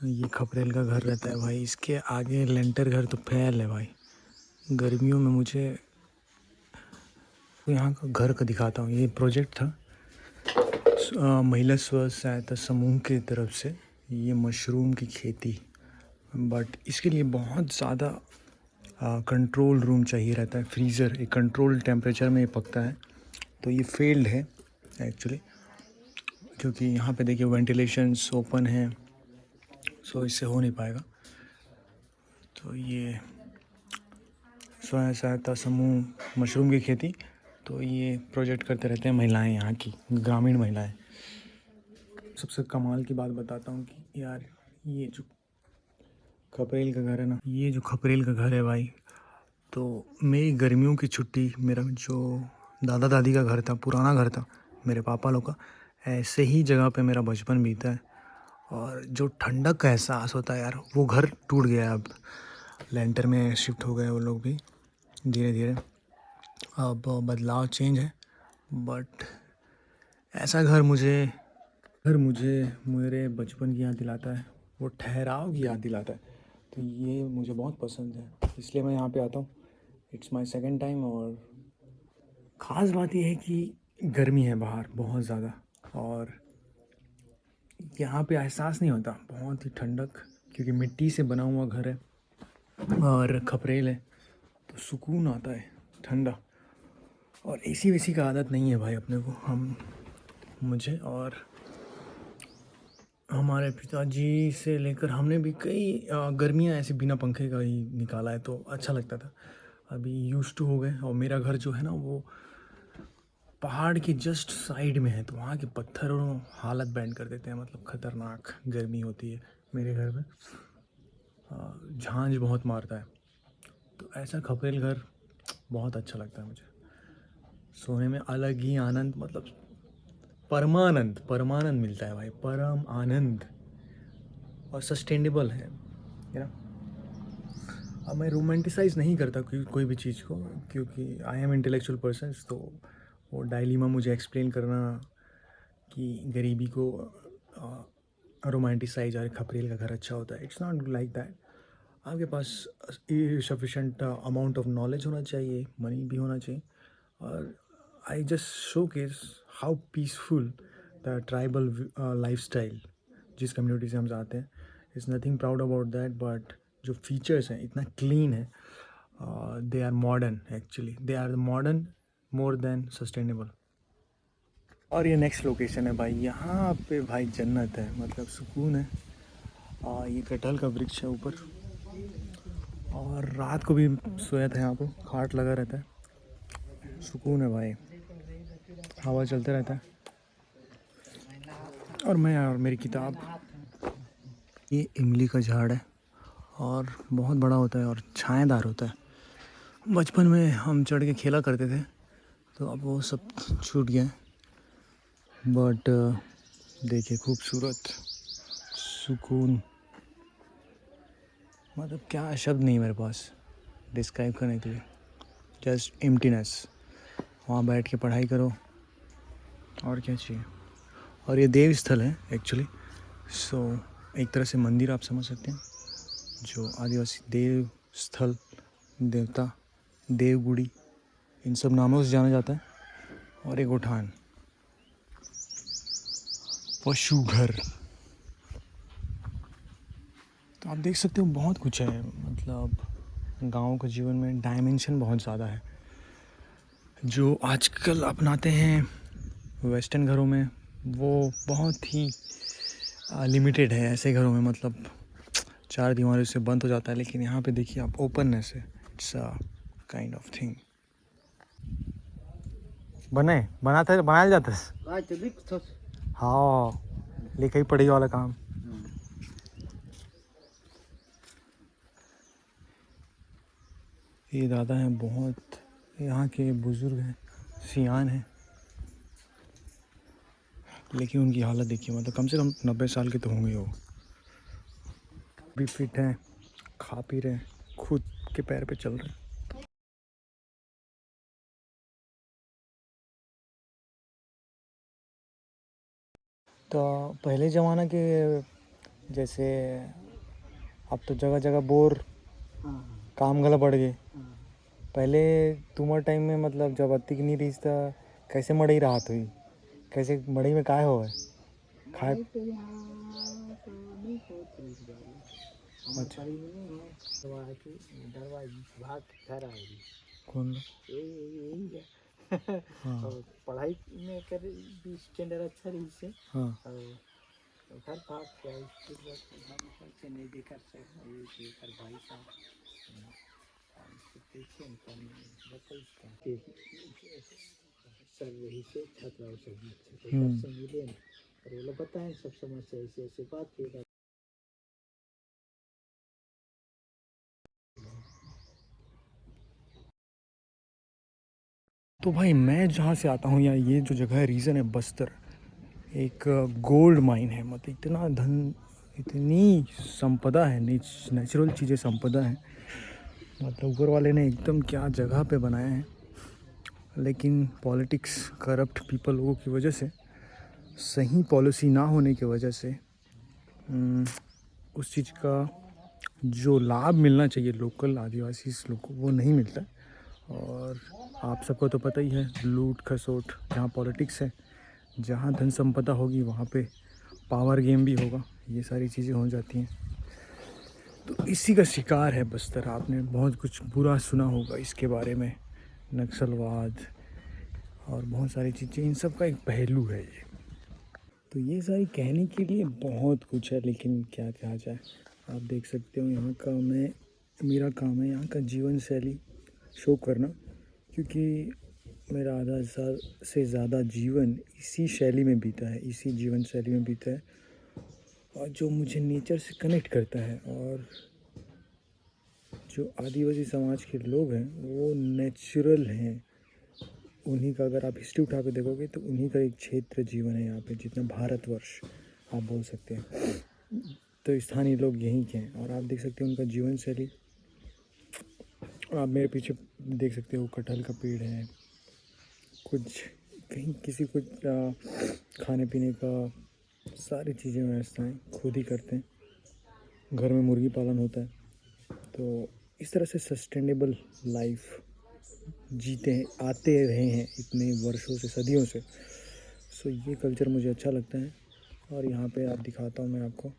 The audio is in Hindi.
ये खपरेल का घर रहता है भाई। इसके आगे लेंटर घर तो फैल है भाई। गर्मियों में मुझे यहाँ का घर का दिखाता हूँ। ये प्रोजेक्ट था महिला स्व सहायता समूह की तरफ से, ये मशरूम की खेती। बट इसके लिए बहुत ज़्यादा कंट्रोल रूम चाहिए रहता है, फ्रीज़र। एक कंट्रोल टेम्परेचर में ये पकता है। तो ये फेल्ड है एक्चुअली, क्योंकि यहाँ पे देखिए वेंटिलेशंस ओपन है, सो इससे हो नहीं पाएगा। तो ये स्वयं सहायता समूह मशरूम की खेती, तो ये प्रोजेक्ट करते रहते हैं महिलाएं, यहाँ की ग्रामीण महिलाएं। सबसे कमाल की बात बताता हूँ कि यार ये जो खपरेल का घर है ना, ये जो खपरेल का घर है भाई, तो मेरी गर्मियों की छुट्टी, मेरा जो दादा दादी का घर था, पुराना घर था मेरे पापा लोग का, ऐसे ही जगह पे मेरा बचपन बीता है। और जो ठंडक का एहसास होता है यार, वो घर टूट गया है अब। लेंटर में शिफ्ट हो गए वो लोग भी धीरे धीरे। अब बदलाव चेंज है, बट ऐसा घर मुझे मेरे बचपन की याद दिलाता है, वो ठहराव की याद दिलाता है। तो ये मुझे बहुत पसंद है, इसलिए मैं यहाँ पे आता हूँ। It's my second time. और ख़ास बात यह है कि गर्मी है बाहर बहुत ज़्यादा, और यहाँ पे एहसास नहीं होता, बहुत ही ठंडक, क्योंकि मिट्टी से बना हुआ घर है और खपरेल है, तो सुकून आता है, ठंडा। और एसी वेसी का आदत नहीं है भाई अपने को, मुझे और हमारे पिताजी से लेकर हमने भी कई गर्मियाँ ऐसे बिना पंखे का ही निकाला है, तो अच्छा लगता था। अभी यूज्ड टू हो गए। और मेरा घर जो है ना, वो पहाड़ के जस्ट साइड में है, तो वहाँ के पत्थरों हालत बैंड कर देते हैं, मतलब ख़तरनाक गर्मी होती है मेरे घर में। झांझ बहुत मारता है, तो ऐसा खपेल घर बहुत अच्छा लगता है मुझे। सोने में अलग ही आनंद, मतलब परमानंद परमानंद मिलता है भाई, परम आनंद। और सस्टेनेबल है ना। अब मैं रोमांटिसाइज़ नहीं करता कोई भी चीज़ को, क्योंकि आई एम इंटेलेक्चुअल पर्सन। तो वो डायलीमा मुझे एक्सप्लेन करना कि गरीबी को रोमांटिसाइज और खपरेल का घर अच्छा होता है, इट्स नॉट लाइक दैट। आपके पास सफिशेंट अमाउंट ऑफ नॉलेज होना चाहिए, मनी भी होना चाहिए। और I just showcase how peaceful the tribal lifestyle, जिस कम्युनिटी से हम जाते हैं। Is nothing proud about that, but जो फीचर्स हैं इतना क्लीन है, they are modern, actually they are modern more than sustainable. और ये नेक्स्ट लोकेशन है भाई, यहाँ पे भाई जन्नत है, मतलब सुकून है। ये कटहल का वृक्ष है ऊपर, और रात को भी सोया था यहाँ पे, खाट लगा रहता है, सुकून है भाई, हवा चलते रहता है। और मैं और मेरी किताब। ये इमली का झाड़ है, और बहुत बड़ा होता है और छायादार होता है। बचपन में हम चढ़ के खेला करते थे, तो अब वो सब छूट गया है। बट देखिए खूबसूरत, सुकून, मतलब क्या शब्द नहीं मेरे पास डिस्क्राइब करने के लिए। Just emptiness. वहाँ बैठ के पढ़ाई करो, और क्या चाहिए। और ये देव स्थल है एक्चुअली, सो एक तरह से मंदिर आप समझ सकते हैं, जो आदिवासी देव स्थल, देवता, देवगुड़ी, इन सब नामों से जाना जाता है। और एक उठान, पशु घर। तो आप देख सकते हो बहुत कुछ है, मतलब गाँव के जीवन में डायमेंशन बहुत ज़्यादा है, जो आजकल अपनाते हैं वेस्टर्न घरों में, वो बहुत ही लिमिटेड है ऐसे घरों में, मतलब चार दीवारों से बंद हो जाता है। लेकिन यहाँ पे देखिए आप, ओपननेस है, it's a kind of thing. बनाया जाता है। हाँ, लिखाई पढ़ाई वाला काम। ये दादा हैं, बहुत यहाँ के बुजुर्ग हैं, सियान हैं, लेकिन उनकी हालत देखिए, मतलब कम से कम 90 साल के तो होंगे वो। भी फिट हैं, खा पी रहे हैं, खुद के पैर पे चल रहे हैं। तो पहले ज़माना के जैसे अब तो जगह जगह बोर काम गला बढ़ गए। पहले तुम्हारे टाइम में मतलब जब अत्ती नहीं रही था कैसे मड़ई रहा हुई, कैसे मड़ई में काय हो खाए। अच्छा कौन हाँ पढ़ाई में कर स्टैंडर्ड अच्छा रही से हाँ घर भाग क्या इसके नहीं देखा कर भाई साहब सब वही से छात्राओं से मिले ना और वो लोग बताएं सब समस्या ऐसे ऐसे बात हुई। तो भाई मैं जहाँ से आता हूँ या ये जो जगह है रीज़न है बस्तर, एक गोल्ड माइन है। मतलब इतना धन, इतनी संपदा है, नेचुरल चीज़ें संपदा है। मतलब ऊपर वाले ने एकदम क्या जगह पे बनाया है, लेकिन पॉलिटिक्स, करप्ट पीपल लोगों की वजह से, सही पॉलिसी ना होने की वजह से उस चीज़ का जो लाभ मिलना चाहिए लोकल आदिवासी लोग को वो नहीं मिलता। और आप सबको तो पता ही है, लूट खसोट जहाँ पॉलिटिक्स है, जहाँ धन संपदा होगी वहाँ पे पावर गेम भी होगा, ये सारी चीज़ें हो जाती हैं। तो इसी का शिकार है बस्तर। आपने बहुत कुछ बुरा सुना होगा इसके बारे में, नक्सलवाद और बहुत सारी चीज़ें, इन सब का एक पहलू है ये। तो ये सारी कहने के लिए बहुत कुछ है, लेकिन क्या कहा जाए। आप देख सकते हो यहाँ का, मेरा काम है यहाँ का जीवन शैली शो करना, क्योंकि मेरा आधा साल से ज़्यादा जीवन इसी शैली में बीता है, इसी जीवन शैली में बीता है, और जो मुझे नेचर से कनेक्ट करता है। और जो आदिवासी समाज के लोग हैं वो नेचुरल हैं। उन्हीं का अगर आप हिस्ट्री उठा के देखोगे तो उन्हीं का एक क्षेत्र जीवन है यहाँ पे, जितना भारतवर्ष आप बोल सकते हैं। तो स्थानीय लोग यहीं के हैं, और आप देख सकते हैं उनका जीवन शैली। आप मेरे पीछे देख सकते हो कटहल का पेड़ है, कुछ कहीं किसी को खाने पीने का सारी चीज़ें व्यवस्थाएँ खुद ही करते हैं। घर में मुर्गी पालन होता है। तो इस तरह से सस्टेनेबल लाइफ जीते हैं, आते रहे हैं इतने वर्षों से, सदियों से। सो ये कल्चर मुझे अच्छा लगता है। और यहाँ पे आप दिखाता हूँ मैं आपको